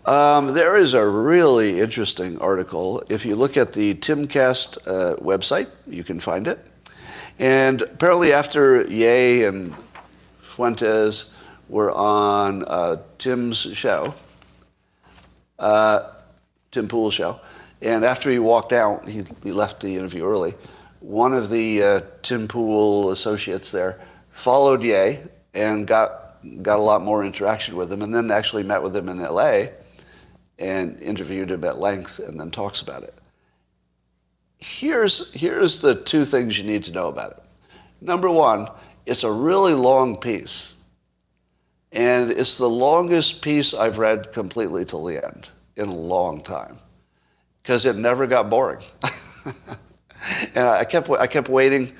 There is a really interesting article. If you look at the Timcast website, you can find it. And apparently after Ye and Fuentes were on Tim's show, Tim Pool's show, and after he walked out, he left the interview early, one of the Tim Pool associates there followed Ye and got a lot more interaction with him, and then actually met with him in LA and interviewed him at length and then talks about it. Here's the two things you need to know about it. Number one, it's a really long piece. And it's the longest piece I've read completely till the end in a long time, because it never got boring. And I kept waiting.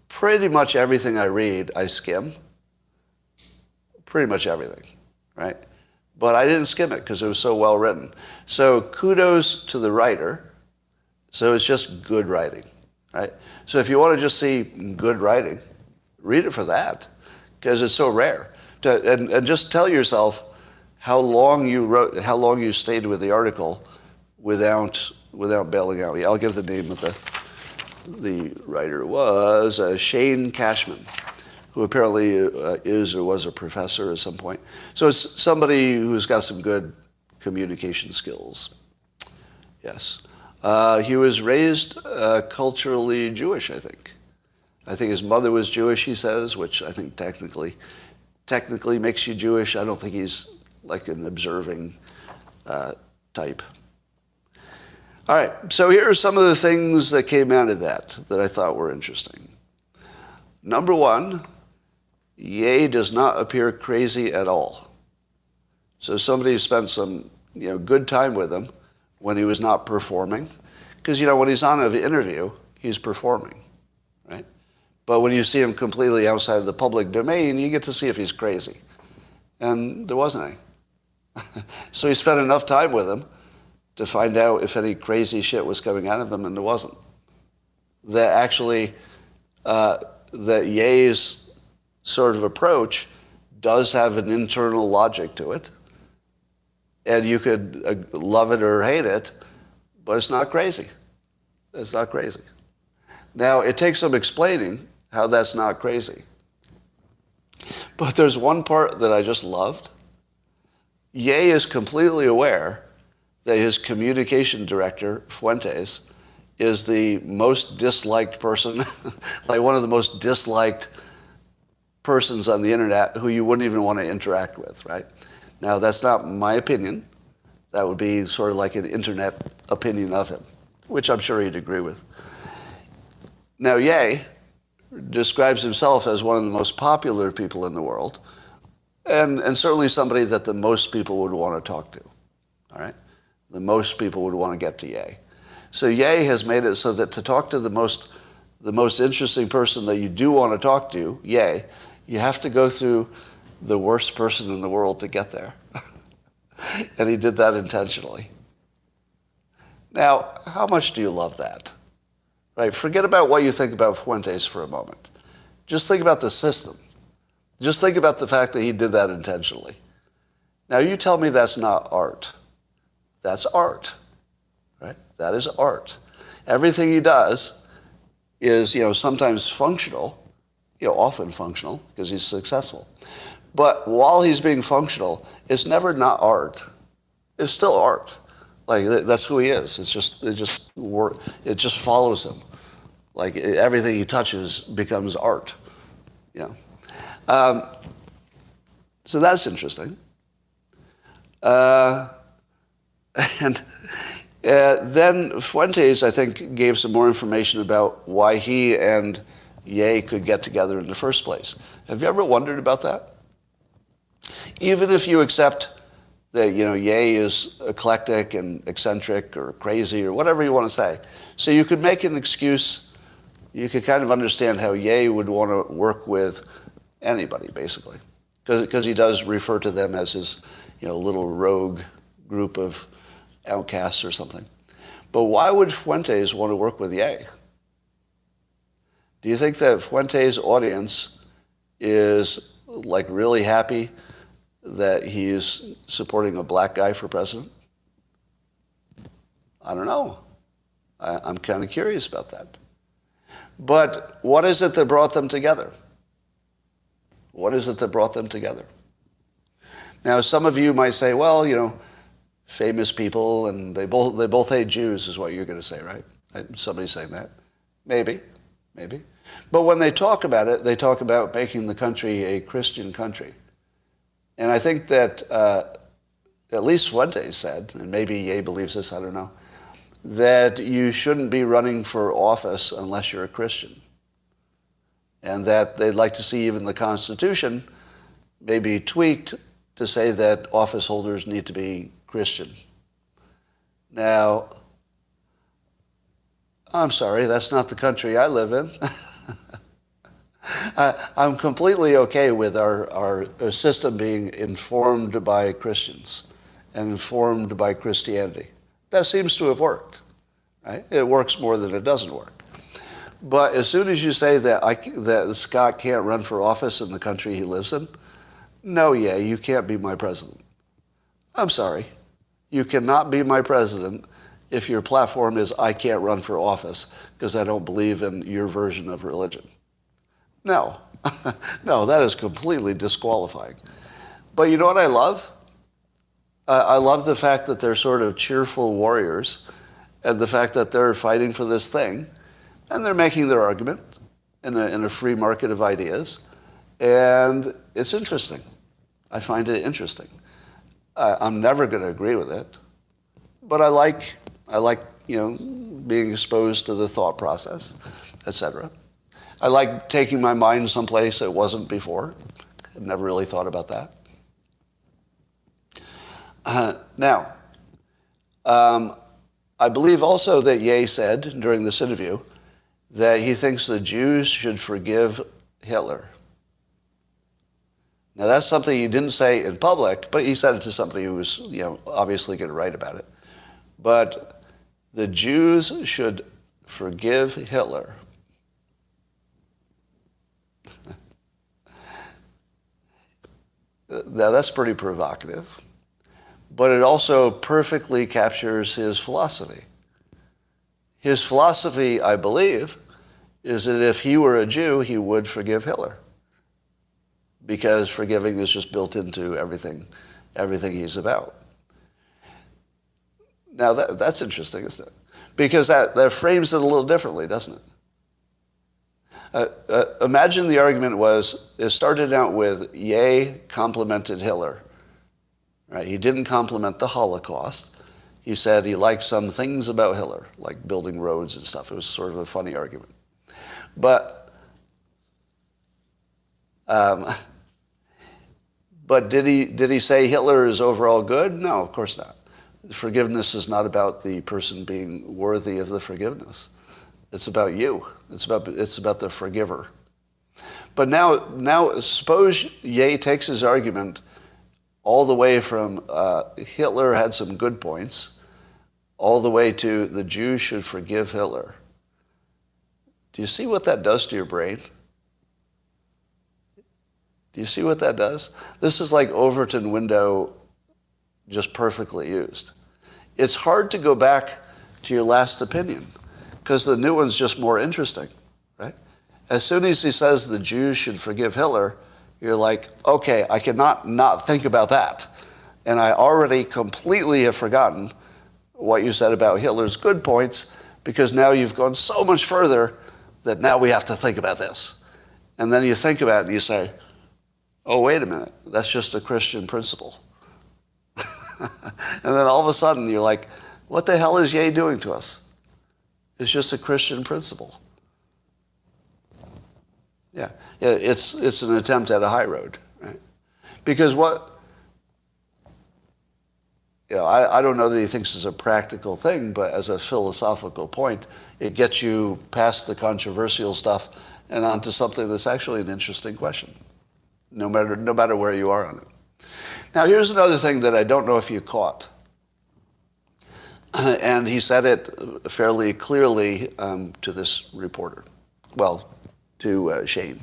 Pretty much everything I read, I skim. Pretty much everything, right? But I didn't skim it because it was so well written. So kudos to the writer. So it's just good writing, right? So if you want to just see good writing, read it for that, because it's so rare. And just tell yourself how long you stayed with the article without bailing out. I'll give the name of the writer was Shane Cashman, who apparently is or was a professor at some point. So it's somebody who's got some good communication skills. Yes. He was raised culturally Jewish, I think. I think his mother was Jewish, he says, which I think technically makes you Jewish. I don't think he's like an observing type. All right, so here are some of the things that came out of that I thought were interesting. Number one, Ye does not appear crazy at all. So somebody spent some good time with him when he was not performing. Because when he's on an interview, he's performing, right? But when you see him completely outside of the public domain, you get to see if he's crazy. And there wasn't any. So he spent enough time with him to find out if any crazy shit was coming out of him, and there wasn't. That actually, that Ye's sort of approach does have an internal logic to it. And you could love it or hate it, but it's not crazy. It's not crazy. Now, it takes some explaining how that's not crazy. But there's one part that I just loved. Ye is completely aware that his communication director, Fuentes, is the most disliked person, like one of the most disliked persons on the internet who you wouldn't even want to interact with, right? Now, that's not my opinion. That would be sort of like an internet opinion of him, which I'm sure he'd agree with. Now, Ye describes himself as one of the most popular people in the world, and certainly somebody that the most people would want to talk to, all right? The most people would want to get to Ye. So Ye has made it so that to talk to the most interesting person that you do want to talk to, Ye, you have to go through the worst person in the world to get there. And he did that intentionally. Now, how much do you love that? Right? Forget about what you think about Fuentes for a moment. Just think about the system. Just think about the fact that he did that intentionally. Now, you tell me that's not art. That's art, right? That is art. Everything he does is, sometimes functional, often functional, because he's successful. But while he's being functional, it's never not art. It's still art. Like, that's who he is. It just follows him. Like, everything he touches becomes art. So that's interesting. And then Fuentes, I think, gave some more information about why he and Ye could get together in the first place. Have you ever wondered about that? Even if you accept that, Ye is eclectic and eccentric or crazy or whatever you want to say. So you could make an excuse, you could kind of understand how Ye would want to work with anybody, basically. Because he does refer to them as his, little rogue group of outcasts or something. But why would Fuentes want to work with Ye? Do you think that Fuentes' audience is like really happy that he is supporting a black guy for president? I don't know. I'm kind of curious about that. But what is it that brought them together? What is it that brought them together? Now, some of you might say, well, famous people, and they both hate Jews, is what you're going to say, right? Somebody's saying that. Maybe. But when they talk about it, they talk about making the country a Christian country. And I think that at least Fuentes said, and maybe Ye believes this, I don't know, that you shouldn't be running for office unless you're a Christian. And that they'd like to see even the Constitution maybe tweaked to say that office holders need to be Christian. Now, I'm sorry, that's not the country I live in. I'm completely okay with our system being informed by Christians and informed by Christianity. That seems to have worked, right? It works more than it doesn't work. But as soon as you say that Scott can't run for office in the country he lives in, no, you can't be my president. I'm sorry. You cannot be my president if your platform is I can't run for office because I don't believe in your version of religion. No. No, that is completely disqualifying. But you know what I love? I love the fact that they're sort of cheerful warriors and the fact that they're fighting for this thing and they're making their argument in a free market of ideas. And it's interesting. I find it interesting. I'm never going to agree with it, but I like being exposed to the thought process, etc. I like taking my mind someplace it wasn't before. I've never really thought about that. Now, I believe also that Ye said during this interview that he thinks the Jews should forgive Hitler. Now, that's something he didn't say in public, but he said it to somebody who was, obviously going to write about it. But the Jews should forgive Hitler. Now, that's pretty provocative, but it also perfectly captures his philosophy. His philosophy, I believe, is that if he were a Jew, he would forgive Hitler, because forgiving is just built into everything he's about. Now, that's interesting, isn't it? Because that frames it a little differently, doesn't it? Imagine the argument it started out with Ye complimented Hitler. Right? He didn't compliment the Holocaust. He said he liked some things about Hitler, like building roads and stuff. It was sort of a funny argument. But did he say Hitler is overall good? No, of course not. Forgiveness is not about the person being worthy of the forgiveness. It's about you. It's about the forgiver. But now suppose Ye takes his argument all the way from Hitler had some good points, all the way to the Jews should forgive Hitler. Do you see what that does to your brain? Do you see what that does? This is like Overton window just perfectly used. It's hard to go back to your last opinion because the new one's just more interesting, right? As soon as he says the Jews should forgive Hitler, you're like, okay, I cannot not think about that. And I already completely have forgotten what you said about Hitler's good points because now you've gone so much further that now we have to think about this. And then you think about it and you say, oh, wait a minute, that's just a Christian principle. And then all of a sudden you're like, what the hell is Ye doing to us? It's just a Christian principle. Yeah, it's an attempt at a high road, right? Because I don't know that he thinks it's a practical thing, but as a philosophical point, it gets you past the controversial stuff and onto something that's actually an interesting question, no matter where you are on it. Now, here's another thing that I don't know if you caught. And he said it fairly clearly to this reporter. Well, to Shane.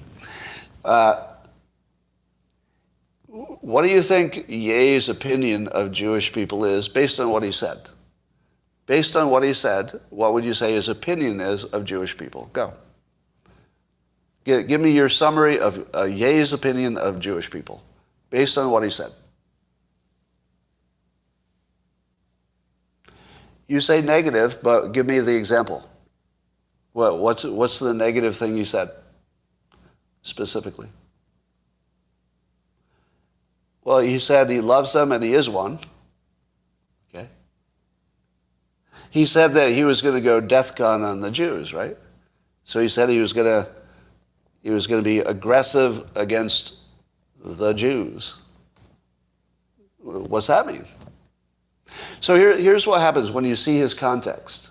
What do you think Ye's opinion of Jewish people is based on what he said? Based on what he said, what would you say his opinion is of Jewish people? Go. Give me your summary of Ye's opinion of Jewish people based on what he said. You say negative, but give me the example. What's the negative thing he said specifically? Well, he said he loves them and he is one. Okay. He said that he was going to go DEFCON on the Jews, right? So he said he was going to be aggressive against the Jews. What's that mean? So here's what happens when you see his context.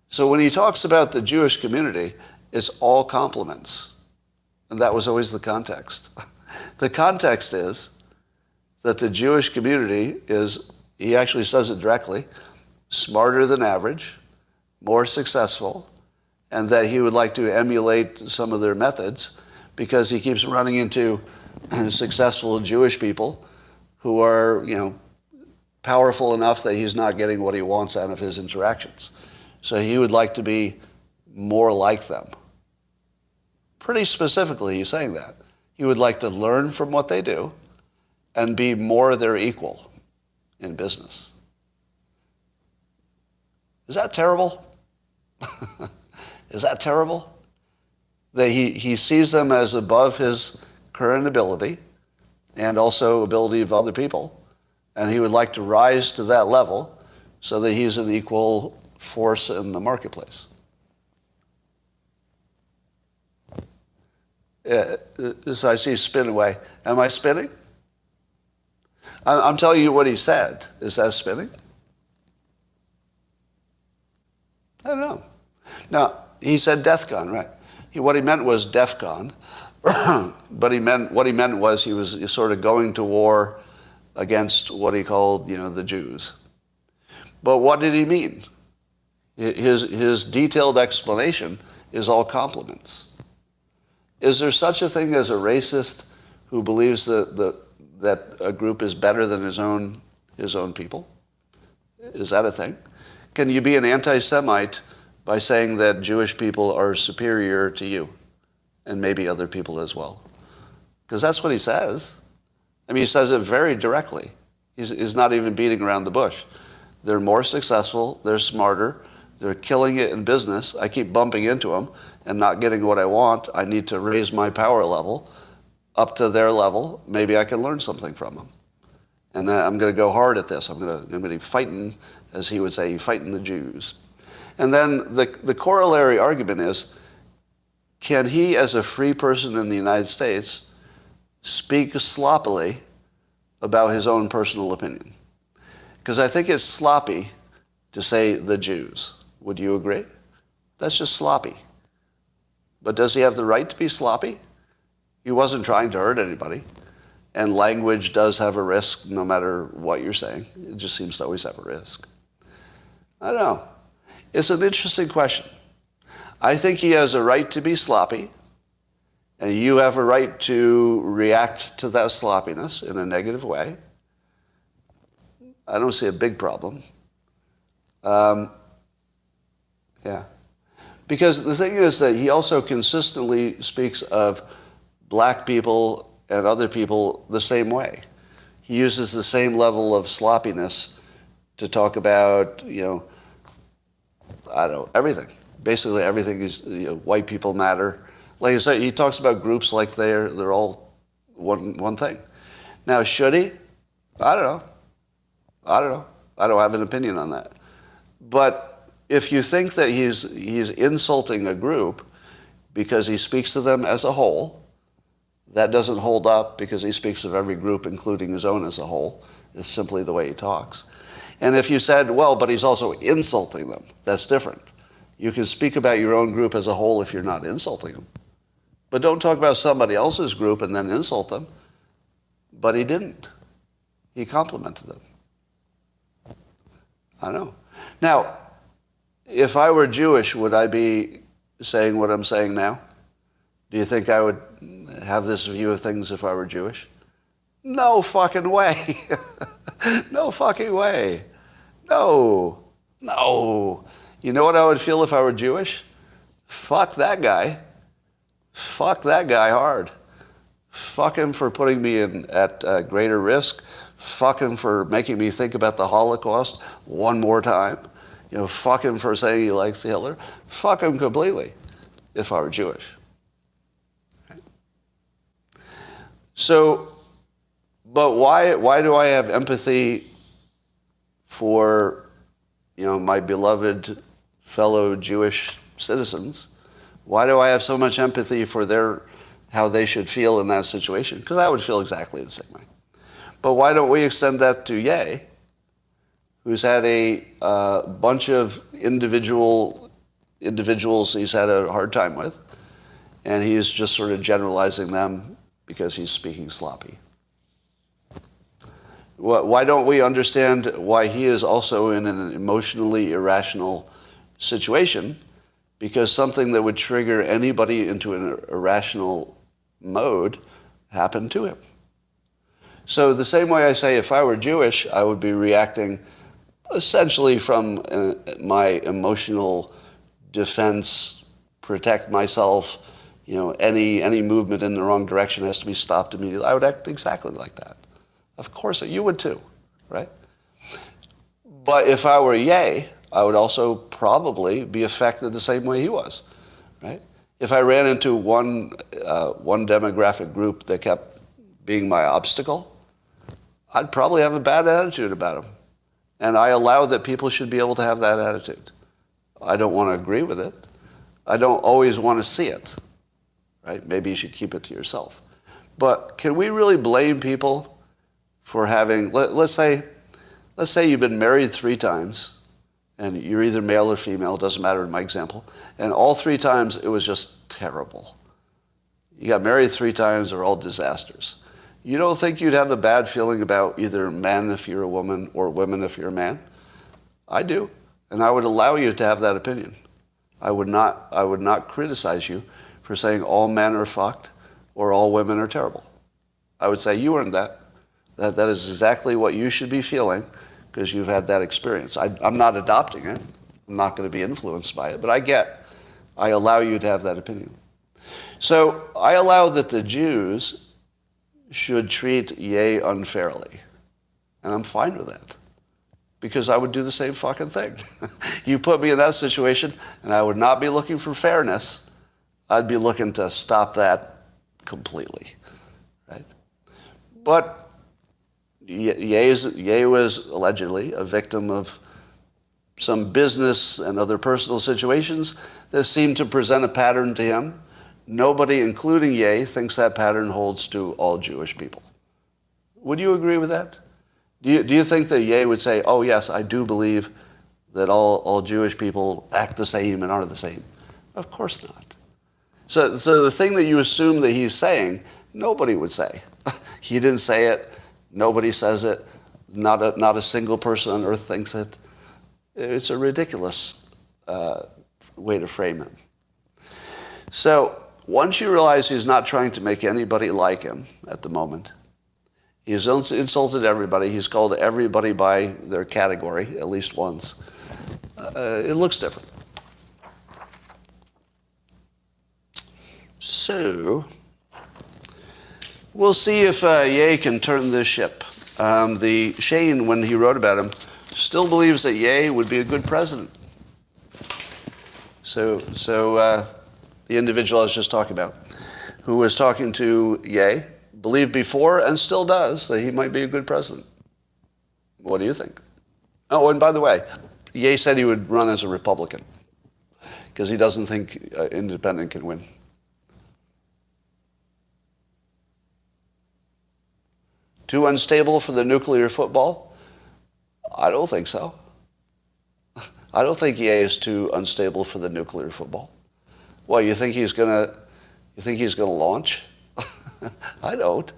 So when he talks about the Jewish community, it's all compliments. And that was always the context. The context is that the Jewish community is, he actually says it directly, smarter than average, more successful, and that he would like to emulate some of their methods because he keeps running into successful Jewish people who are, powerful enough that he's not getting what he wants out of his interactions. So he would like to be more like them. Pretty specifically, he's saying that. He would like to learn from what they do and be more their equal in business. Is that terrible? Is that terrible? That he sees them as above his current ability and also ability of other people, and he would like to rise to that level so that he's an equal force in the marketplace. So I see spin away. Am I spinning? I'm telling you what he said. Is that spinning? I don't know. Now, he said DEFCON, right? What he meant was DEFCON, but what he meant was he was sort of going to war against what he called, the Jews. But what did he mean? His detailed explanation is all compliments. Is there such a thing as a racist who believes that a group is better than his own people? Is that a thing? Can you be an anti-Semite by saying that Jewish people are superior to you and maybe other people as well? Because that's what he says. I mean, he says it very directly. He's not even beating around the bush. They're more successful. They're smarter. They're killing it in business. I keep bumping into them and not getting what I want. I need to raise my power level up to their level. Maybe I can learn something from them. And then I'm going to go hard at this. I'm going to be fighting, as he would say, fighting the Jews. And then the corollary argument is, can he, as a free person in the United States, speak sloppily about his own personal opinion? Because I think it's sloppy to say the Jews. Would you agree? That's just sloppy. But does he have the right to be sloppy? He wasn't trying to hurt anybody. And language does have a risk no matter what you're saying. It just seems to always have a risk. I don't know. It's an interesting question. I think he has a right to be sloppy, and you have a right to react to that sloppiness in a negative way. I don't see a big problem. Because the thing is that he also consistently speaks of black people and other people the same way. He uses the same level of sloppiness to talk about, everything. Basically everything is, white people matter. Like I said, he talks about groups like they're all one thing. Now, should he? I don't know. I don't have an opinion on that. But if you think that he's insulting a group because he speaks to them as a whole, that doesn't hold up because he speaks of every group, including his own as a whole. It's simply the way he talks. And if you said, well, but he's also insulting them, that's different. You can speak about your own group as a whole if you're not insulting them. But don't talk about somebody else's group and then insult them. But he didn't. He complimented them. I know. Now, if I were Jewish, would I be saying what I'm saying now? Do you think I would have this view of things if I were Jewish? No fucking way. No fucking way. No. No. You know what I would feel if I were Jewish? Fuck that guy. Fuck that guy hard. Fuck him for putting me at greater risk. Fuck him for making me think about the Holocaust one more time. Fuck him for saying he likes Hitler. Fuck him completely if I were Jewish. Right? So, but why do I have empathy for, my beloved fellow Jewish citizens? Why do I have so much empathy for how they should feel in that situation? Because I would feel exactly the same way. But why don't we extend that to Ye, who's had a bunch of individuals he's had a hard time with, and he's just sort of generalizing them because he's speaking sloppy. Why don't we understand why he is also in an emotionally irrational situation? Because something that would trigger anybody into an irrational mode happened to him. So the same way I say if I were Jewish, I would be reacting essentially from my emotional defense, protect myself, any movement in the wrong direction has to be stopped immediately. I would act exactly like that. Of course, you would too, right? But if I were Ye, I would also probably be affected the same way he was, right? If I ran into one demographic group that kept being my obstacle, I'd probably have a bad attitude about them. And I allow that people should be able to have that attitude. I don't want to agree with it. I don't always want to see it, right? Maybe you should keep it to yourself. But can we really blame people for having, let's say you've been married 3 times, and you're either male or female, doesn't matter in my example, and all 3 times it was just terrible. You got married 3 times, they're all disasters. You don't think you'd have a bad feeling about either men if you're a woman or women if you're a man? I do, and I would allow you to have that opinion. I would not criticize you for saying all men are fucked or all women are terrible. I would say you earned that. That is exactly what you should be feeling because you've had that experience. I'm not adopting it. I'm not going to be influenced by it, but I allow you to have that opinion. So I allow that the Jews should treat Ye unfairly. And I'm fine with that. Because I would do the same fucking thing. You put me in that situation, and I would not be looking for fairness. I'd be looking to stop that completely. Right? But Ye was allegedly a victim of some business and other personal situations that seemed to present a pattern to him. Nobody, including Ye, thinks that pattern holds to all Jewish people. Would you agree with that? Do you think that Ye would say, oh yes, I do believe that all Jewish people act the same and are the same? Of course not. So the thing that you assume that he's saying, nobody would say. He didn't say it. Nobody says it. Not a single person on earth thinks it. It's a ridiculous way to frame it. So once you realize he's not trying to make anybody like him at the moment, he's insulted everybody. He's called everybody by their category at least once. It looks different. So we'll see if Ye can turn this ship. The Shane, when he wrote about him, still believes that Ye would be a good president. So the individual I was just talking about, who was talking to Ye, believed before and still does that he might be a good president. What do you think? Oh, and by the way, Ye said he would run as a Republican because he doesn't think independent can win. Too unstable for the nuclear football? I don't think so. I don't think Ye is too unstable for the nuclear football. Well, you think he's gonna launch? I don't.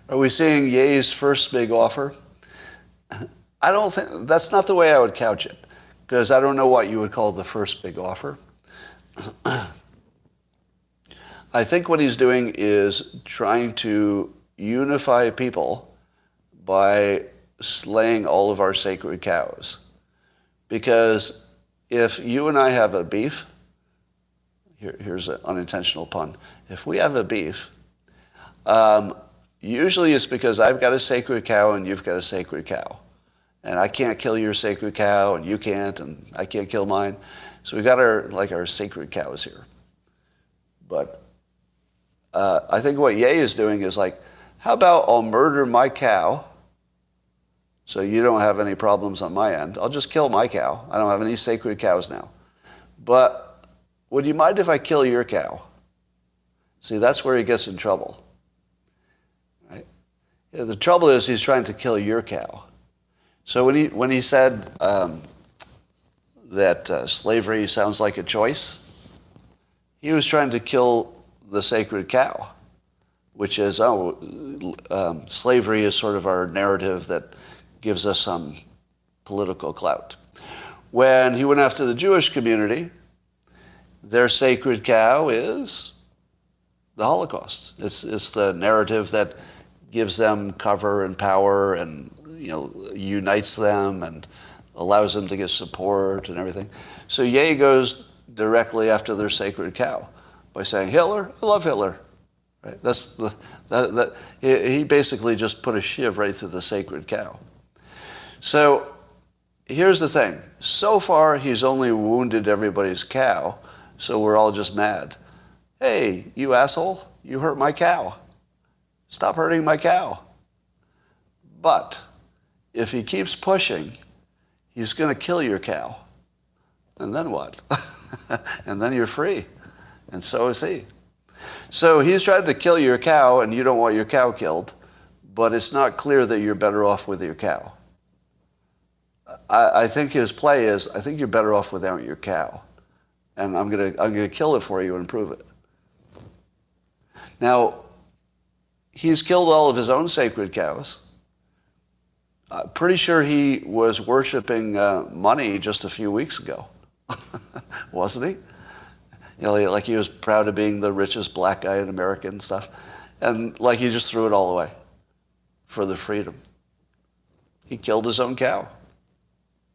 Are we seeing Ye's first big offer? I don't think, that's not the way I would couch it, because I don't know what you would call the first big offer. I think what he's doing is trying to unify people by slaying all of our sacred cows. Because if you and I have a beef, here's an unintentional pun. If we have a beef, usually it's because I've got a sacred cow and you've got a sacred cow. And I can't kill your sacred cow and you can't, and I can't kill mine. So we got our sacred cows here. But I think what Ye is doing is like, how about I'll murder my cow so you don't have any problems on my end. I'll just kill my cow. I don't have any sacred cows now. But would you mind if I kill your cow? See, that's where he gets in trouble. Right? Yeah, the trouble is he's trying to kill your cow. So when he said that slavery sounds like a choice, he was trying to kill the sacred cow, which is, slavery is sort of our narrative that gives us some political clout. When he went after the Jewish community, their sacred cow is the Holocaust. It's the narrative that gives them cover and power and unites them and allows them to get support and everything. So Ye goes directly after their sacred cow by saying, Hitler, I love Hitler. Right? He basically just put a shiv right through the sacred cow. So here's the thing. So far, he's only wounded everybody's cow, so we're all just mad. Hey, you asshole, you hurt my cow. Stop hurting my cow. But if he keeps pushing, he's going to kill your cow. And then what? And then you're free. And so is he. So he's trying to kill your cow, and you don't want your cow killed, but it's not clear that you're better off with your cow. I think his play is, I think you're better off without your cow. And I'm gonna kill it for you and prove it. Now, he's killed all of his own sacred cows. Pretty sure he was worshiping money just a few weeks ago. Wasn't he? Like he was proud of being the richest black guy in America and stuff. And like he just threw it all away for the freedom. He killed his own cow.